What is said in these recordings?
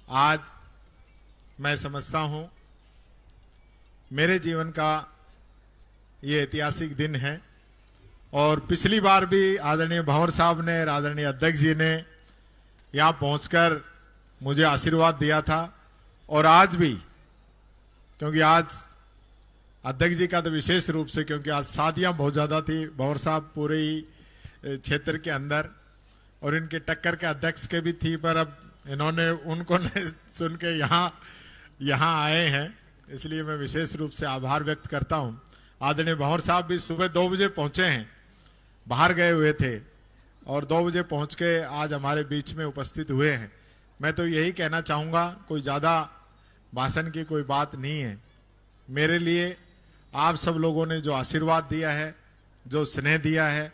आज मैं समझता हूं मेरे जीवन का ये ऐतिहासिक दिन है और पिछली बार भी आदरणीय भंवर साहब ने, आदरणीय अध्यक्ष जी ने यहाँ पहुंचकर मुझे आशीर्वाद दिया था और आज भी, क्योंकि आज अध्यक्ष जी का तो विशेष रूप से, क्योंकि आज शादियां बहुत ज़्यादा थी भंवर साहब पूरे ही क्षेत्र के अंदर और इनके टक्कर के अध्यक्ष के भी थी, पर अब इन्होंने उनको सुन के यहाँ आए हैं, इसलिए मैं विशेष रूप से आभार व्यक्त करता हूं। आदरणीय भंवर साहब भी सुबह 2 बजे पहुंचे हैं, बाहर गए हुए थे और 2 बजे पहुंच के आज हमारे बीच में उपस्थित हुए हैं। मैं तो यही कहना चाहूँगा, कोई ज़्यादा भाषण की कोई बात नहीं है। मेरे लिए आप सब लोगों ने जो आशीर्वाद दिया है, जो स्नेह दिया है,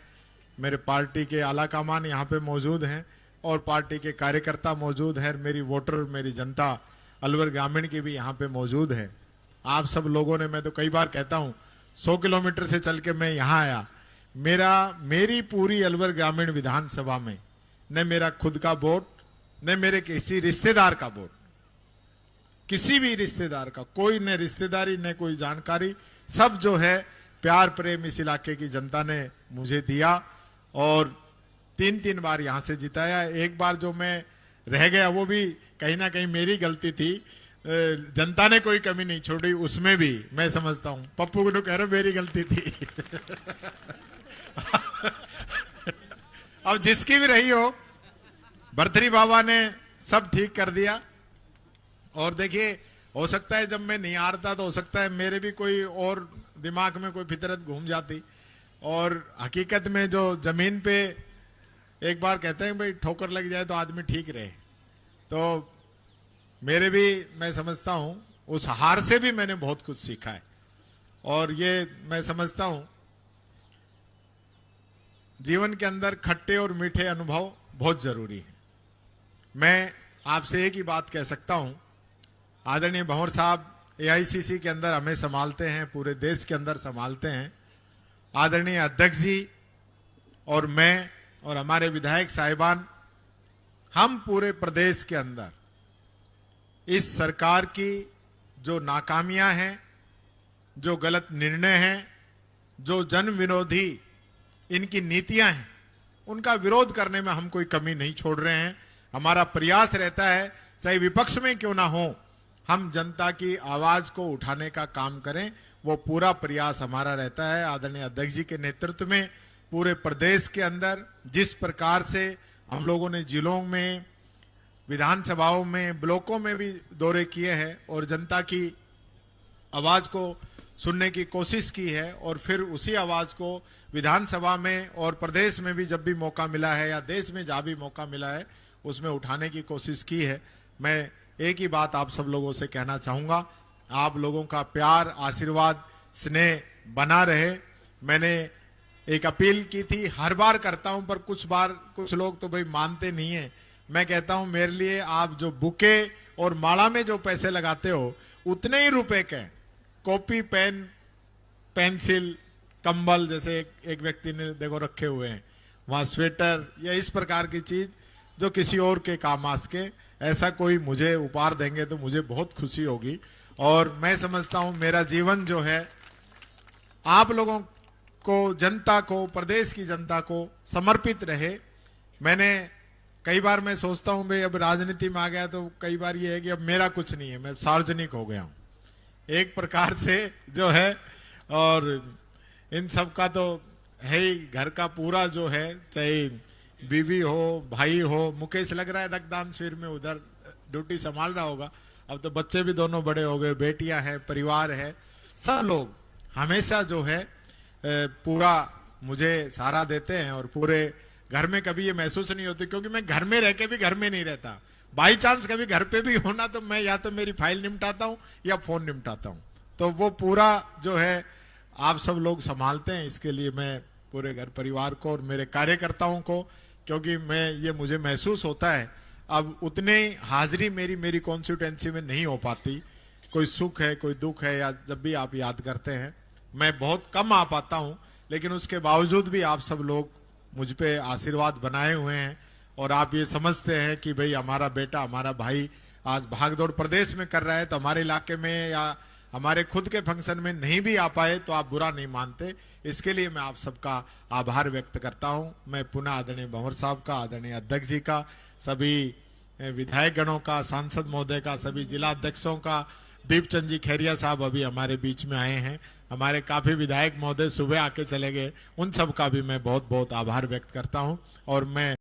मेरे पार्टी के आला कमान यहाँ पे मौजूद हैं और पार्टी के कार्यकर्ता मौजूद हैं, मेरी वोटर, मेरी जनता अलवर ग्रामीण की भी यहाँ पे मौजूद है। आप सब लोगों ने, मैं तो कई बार कहता हूँ 100 किलोमीटर से चल के मैं यहाँ आया, मेरी पूरी अलवर ग्रामीण विधानसभा में न मेरा खुद का वोट, न मेरे किसी रिश्तेदार का वोट, किसी भी रिश्तेदार का कोई न रिश्तेदारी न कोई जानकारी, सब जो है प्यार प्रेम इस इलाके की जनता ने मुझे दिया और 3 बार यहाँ से जिताया। एक बार जो मैं रह गया वो भी कहीं ना कहीं मेरी गलती थी, जनता ने कोई कमी नहीं छोड़ी, उसमें भी मैं समझता हूँ, पप्पू को कह रहा मेरी गलती थी अब जिसकी भी रही हो, भरथरी बाबा ने सब ठीक कर दिया। और देखिए, हो सकता है जब मैं नहीं हारता तो हो सकता है मेरे भी कोई और दिमाग में कोई फितरत घूम जाती, और हकीकत में जो जमीन पे एक बार कहते हैं भाई ठोकर लग जाए तो आदमी ठीक रहे, तो मेरे भी, मैं समझता हूं उस हार से भी मैंने बहुत कुछ सीखा है और ये मैं समझता हूं जीवन के अंदर खट्टे और मीठे अनुभव बहुत जरूरी है। मैं आपसे एक ही बात कह सकता हूं, आदरणीय भंवर साहब एआईसीसी के अंदर हमें संभालते हैं, पूरे देश के अंदर संभालते हैं। आदरणीय अध्यक्ष जी और मैं और हमारे विधायक साहिबान, हम पूरे प्रदेश के अंदर इस सरकार की जो नाकामियां हैं, जो गलत निर्णय हैं, जो जन विरोधी इनकी नीतियां हैं, उनका विरोध करने में हम कोई कमी नहीं छोड़ रहे हैं। हमारा प्रयास रहता है, चाहे विपक्ष में क्यों ना हो, हम जनता की आवाज को उठाने का काम करें, वो पूरा प्रयास हमारा रहता है। आदरणीय अध्यक्ष जी के नेतृत्व में पूरे प्रदेश के अंदर जिस प्रकार से हम लोगों ने जिलों में, विधानसभाओं में, ब्लॉकों में भी दौरे किए हैं और जनता की आवाज को सुनने की कोशिश की है और फिर उसी आवाज को विधानसभा में और प्रदेश में भी जब भी मौका मिला है या देश में जहाँ भी मौका मिला है उसमें उठाने की कोशिश की है। मैं एक ही बात आप सब लोगों से कहना चाहूँगा, आप लोगों का प्यार, आशीर्वाद, स्नेह बना रहे। मैंने एक अपील की थी, हर बार करता हूं, पर कुछ लोग तो भाई मानते नहीं है। मैं कहता हूं मेरे लिए आप जो बुके और माला में जो पैसे लगाते हो उतने ही रुपए के कॉपी, पेन, पेंसिल, कंबल, जैसे एक व्यक्ति ने देखो रखे हुए हैं वहां, स्वेटर या इस प्रकार की चीज जो किसी और के काम आ सके, ऐसा कोई मुझे उपहार देंगे तो मुझे बहुत खुशी होगी। और मैं समझता हूं मेरा जीवन जो है आप लोगों को, जनता को, प्रदेश की जनता को समर्पित रहे। मैंने कई बार मैं सोचता हूं भाई अब राजनीति में आ गया तो कई बार ये है कि अब मेरा कुछ नहीं है, मैं सार्वजनिक हो गया हूं एक प्रकार से जो है, और इन सब का तो है ही, घर का पूरा जो है, चाहे बीवी हो, भाई हो, मुकेश लग रहा है रक्तदान शिविर में उधर ड्यूटी संभाल रहा होगा, अब तो बच्चे भी दोनों बड़े हो गए, बेटियां हैं, परिवार है, सब लोग हमेशा जो है पूरा मुझे सहारा देते हैं और पूरे घर में कभी ये महसूस नहीं होती, क्योंकि मैं घर में रह के भी घर में नहीं रहता। बाई चांस कभी घर पे भी होना तो मैं या तो मेरी फाइल निपटाता हूँ या फोन निपटाता हूँ, तो वो पूरा जो है आप सब लोग संभालते हैं। इसके लिए मैं पूरे घर परिवार को और मेरे कार्यकर्ताओं को, क्योंकि मुझे महसूस होता है अब उतने हाजिरी मेरी कॉन्स्टिट्यूएंसी में नहीं हो पाती, कोई सुख है, कोई दुख है, या जब भी आप याद करते हैं मैं बहुत कम आ पाता हूं, लेकिन उसके बावजूद भी आप सब लोग मुझ पे आशीर्वाद बनाए हुए हैं और आप ये समझते हैं कि भाई हमारा बेटा, हमारा भाई आज भागदौड़ प्रदेश में कर रहे हैं, तो हमारे इलाके में या हमारे खुद के फंक्शन में नहीं भी आ पाए तो आप बुरा नहीं मानते। इसके लिए मैं आप सबका आभार व्यक्त करता हूं। मैं पुनः आदरणीय भंवर साहब का, आदरणीय अध्यक्ष जी का, सभी विधायक गणों का, सांसद महोदय का, सभी जिला अध्यक्षों का, दीपचंद जी खैरिया साहब अभी हमारे बीच में आए हैं, हमारे काफी विधायक महोदय सुबह आके चले गए, उन सब का भी मैं बहुत बहुत आभार व्यक्त करता हूं। और मैं